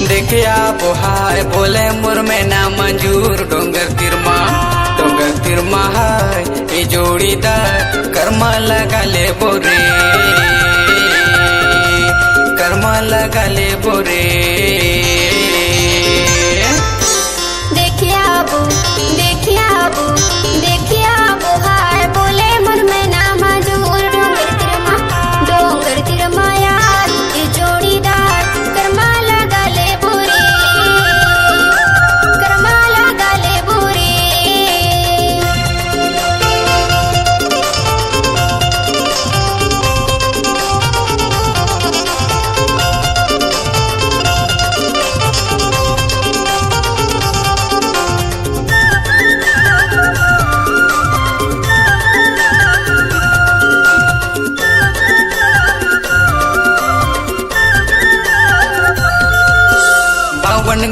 देखे आबो हाय बोले मोर में ना मंजूर डोंगर तिरमा हाय ए जोड़ीदार कर्मा लगा ले बोरे कर्मा लगा ले बोरे देखिए आबो हाय बोले मोर में ना मंजूर डोंगर तिरमा यार ए जोड़ीदार कर्मा लगा ले बोरे कर्मा लगा ले बोरे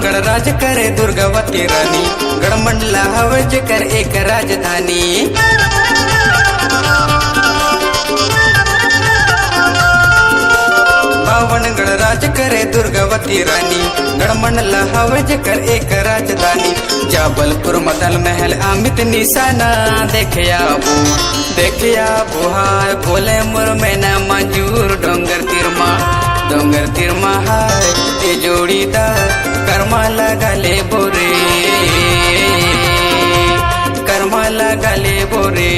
गणराज करे दुर्गावती रानी गढ़मंडला हवे जेकर एक राजधानी बावन गणराज करे दुर्गावती रानी गढ़मंडला हवे जेकर एक राजधानी जाबलपुर मदन महल अमित निशाना देखे आबो हाय बोले मोर में ना मंजूर डोंगर तिरमा हाय ए जोड़ीदार कर्मा लगा ले बोरे कर्मा लगा ले बोरे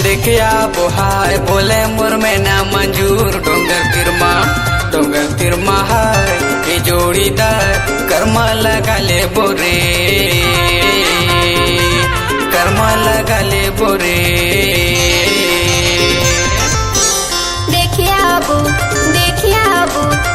देखे आबो हाय बोले मोर में ना मंजूर डोंगर तिरमा हाय ए जोड़ीदार कर्मा लगा ले बोरे कर्मा लगा ले बोरे देखिए आबो